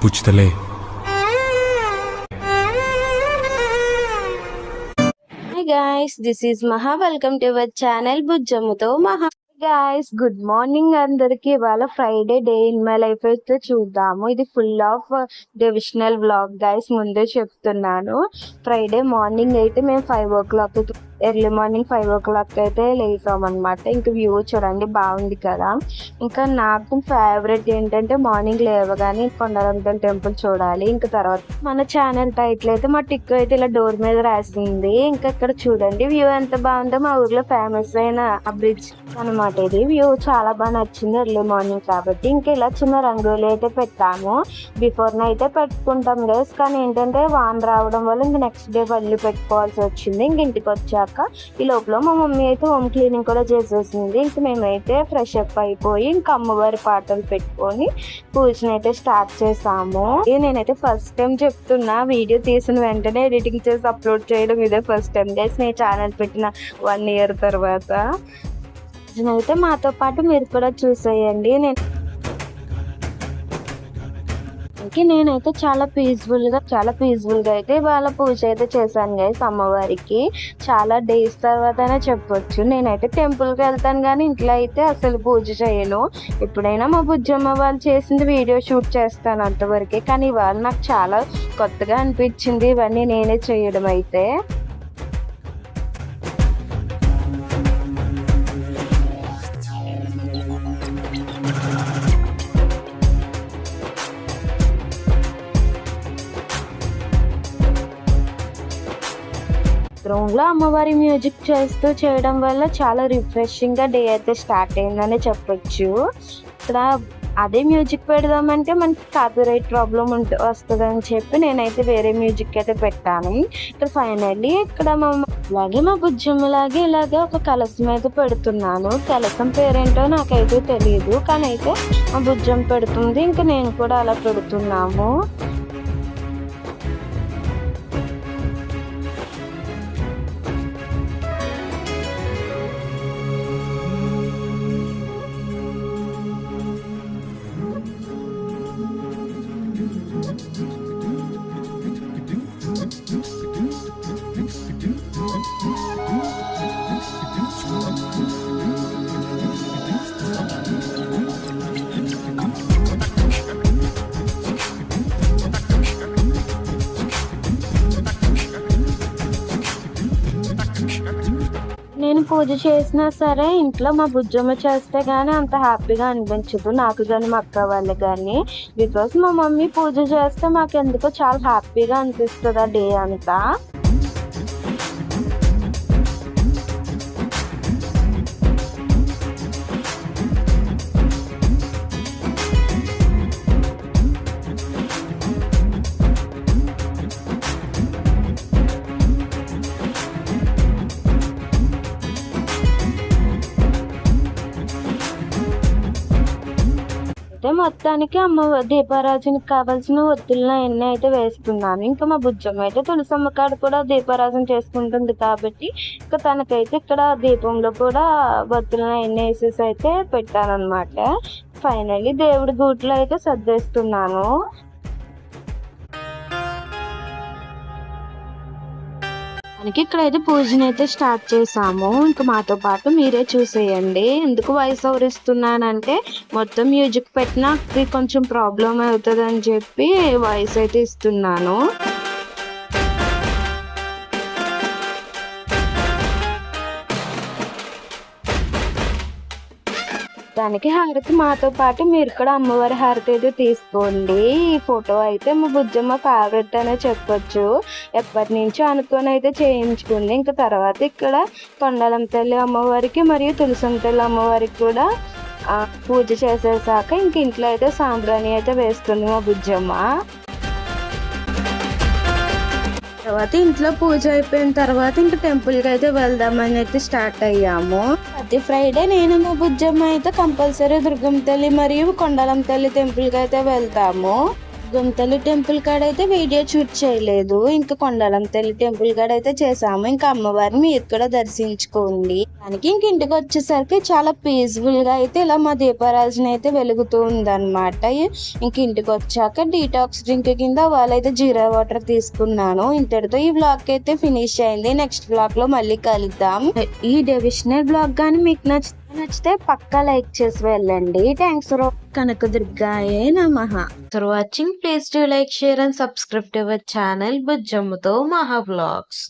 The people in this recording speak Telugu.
పుచ్చుతలే. Hi guys, this is Maha. Welcome to our channel బుజ్జమ్మతో మహా. గైస్ గుడ్ మార్నింగ్ అందరికి. ఇవాళ Friday day in my life అయితే చూద్దాము. ఇది full of divisional vlog guys, ముందే చెప్తున్నాను. ఫ్రైడే మార్నింగ్ అయితే మేము 5 o'clock ఎర్లీ మార్నింగ్ 5 o'clock అయితే లేసాం అనమాట. ఇంకా వ్యూ చూడండి బాగుంది కదా. ఇంకా నాకు ఫేవరెట్ ఏంటంటే మార్నింగ్ లేవగానే కొండలంపల్లి టెంపుల్ చూడాలి. ఇంకా తర్వాత మన ఛానల్ టైటిల్ అయితే మా టిక్ అయితే ఇలా డోర్ మీద రాసింది. ఇంకా ఇక్కడ చూడండి వ్యూ ఎంత బాగుందో. మా ఊర్లో ఫేమస్ అయిన బ్రిడ్జ్ అనమాట ఇది. వ్యూ చాలా బాగా నచ్చింది ఎర్లీ మార్నింగ్ కాబట్టి. ఇంకా ఇలా చిన్న రంగోలి అయితే పెట్టాము. బిఫోర్ అయితే పెట్టుకుంటాం గైస్, కానీ ఏంటంటే వాన రావడం వల్ల ఇంక నెక్స్ట్ డే మళ్ళీ పెట్టుకోవాల్సి వచ్చింది. ఇంక ఇంటికి వచ్చాక ఈ లోపల మా మమ్మీ అయితే హోమ్ క్లీనింగ్ కూడా చేసేసింది. ఇంక మేమైతే ఫ్రెష్ అప్ అయిపోయి ఇంకా అమ్మవారి పాటలు పెట్టుకొని పూజను అయితే స్టార్ట్ చేసాము. నేనైతే ఫస్ట్ టైం చెప్తున్నా, వీడియో తీసిన వెంటనే ఎడిటింగ్ చేసి అప్లోడ్ చేయడం ఇదే ఫస్ట్ టైం గైస్. నేను ఛానల్ పెట్టిన 1 year తర్వాత. అయితే మాతో పాటు మీరు కూడా చూసేయండి. నేనైతే చాలా పీస్ఫుల్ గా అయితే వాళ్ళ పూజ అయితే చేశాను గైస్ అమ్మవారికి. చాలా డేస్ తర్వాతనే చెప్పొచ్చు. నేనైతే టెంపుల్ కి వెళ్తాను కానీ ఇంట్లో అయితే అసలు పూజ చేయను. ఎప్పుడైనా మా బుజ్జమ్మ వాళ్ళు చేసింది వీడియో షూట్ చేస్తాను అంతవరకే. కానీ ఇవాళ నాకు చాలా కొత్తగా అనిపించింది ఇవన్నీ నేనే చేయడం అయితే. రూమ్ లో అమ్మవారి మ్యూజిక్ చేస్తూ చేయడం వల్ల చాలా రిఫ్రెషింగ్ గా డే అయితే స్టార్ట్ అయిందని చెప్పొచ్చు. ఇక్కడ అదే మ్యూజిక్ పెడదామంటే మనకి కాపీరైట్ ప్రాబ్లం వస్తుంది అని చెప్పి నేనైతే వేరే మ్యూజిక్ అయితే పెట్టాను. ఇక్కడ ఫైనల్లీ ఇక్కడ అలాగే మా బుజ్జమ్మలాగే ఇలాగే ఒక కలసం అయితే పెడుతున్నాను. కలసం పేరేంటో నాకైతే తెలియదు, కానీ అయితే మా బుజ్జమ్మ పెడుతుంది. ఇంకా నేను కూడా అలా పెడుతున్నాము. నేను పూజ చేసినా సరే ఇంట్లో మా బుజ్జమ్మ చేస్తే గానీ అంత హ్యాపీగా అనిపించదు నాకు కానీ మా అక్క వాళ్ళకి కానీ. బికాస్ మా మమ్మీ పూజ చేస్తే మాకు ఎందుకో చాలా హ్యాపీగా అనిపిస్తుంది ఆ డే అంతా. మొత్తానికి అమ్మ దీపారాజనకి కావాల్సిన ఒత్తులను ఎన్ని అయితే వేస్తున్నాను. ఇంకా మా బుజ్జమ్మ అయితే తులసమ్మ కాడ కూడా దీపారాజన చేసుకుంటుంది కాబట్టి ఇంకా తనకైతే ఇక్కడ దీపంలో కూడా ఒత్తులను ఎన్ని వేసేసి అయితే పెట్టాను అనమాట. ఫైనల్లీ దేవుడి గూట్లో అయితే సర్దేస్తున్నాను. ఇక్కడైతే పూజను అయితే స్టార్ట్ చేసాము. ఇంకా మాతో పాటు మీరే చూసేయండి. ఎందుకు వాయిస్ ఓవర్ ఇస్తున్నానంటే మొత్తం మ్యూజిక్ పెట్టినా కొంచెం ప్రాబ్లం అవుతుంది అని చెప్పి వాయిస్ అయితే ఇస్తున్నాను. దానికి హారతి మాతో పాటు మీరు కూడా అమ్మవారి హారతి అయితే తీసుకోండి. ఈ ఫోటో అయితే మా బుజ్జమ్మ ఫేవరెట్ అనే చెప్పొచ్చు. ఎప్పటి నుంచో అనుకొని అయితే చేయించుకుంది. ఇంకా తర్వాత ఇక్కడ కొండలంపల్లి అమ్మవారికి మరియు తులసంపల్లి అమ్మవారికి కూడా పూజ చేసేసాక ఇంక ఇంట్లో అయితే సాంబ్రాణి అయితే వేస్తుంది మా బుజ్జమ్మ. తర్వాత ఇంట్లో పూజ అయిపోయిన తర్వాత ఇంకా టెంపుల్ కి అయితే వెళ్దామని అయితే స్టార్ట్ అయ్యాము. ప్రతి ఫ్రైడే నేను మా బుజ్జమ్మ అయితే కంపల్సరీ దుర్గమ్మ తల్లి మరియు కొండలం తల్లి టెంపుల్ కి అయితే వెళ్తాము. దుర్గమ్మ తల్లి టెంపుల్ కాడైతే వీడియో షూట్ చేయలేదు. ఇంకా కొండలం తల్లి టెంపుల్ కాడైతే చేసాము. ఇంకా అమ్మవారిని మీరు కూడా దర్శించుకోండి. దానికి ఇంటికి వచ్చేసరికి చాలా పీస్ఫుల్ గా అయితే ఇలా మా దీపారాజన అయితే వెలుగుతూ ఉందన్నమాట. ఇంటికి వచ్చాక డీటాక్స్ డ్రింక్ కింద వాళ్ళైతే జీరా వాటర్ తీసుకున్నాను. ఇంతటితో ఈ బ్లాగ్ అయితే ఫినిష్ అయింది. నెక్స్ట్ బ్లాగ్ లో మళ్ళీ కలుద్దాం. ఈ డివిజనల్ బ్లాగ్ కానీ మీకు నచ్చితే పక్కా లైక్ చేసి వెళ్ళండి. థ్యాంక్స్ ఫర్ కనకదుర్గాయే నమః. For watching please do like, share and subscribe to our channel బుజ్జమ్మతో మహా వ్లాగ్స్.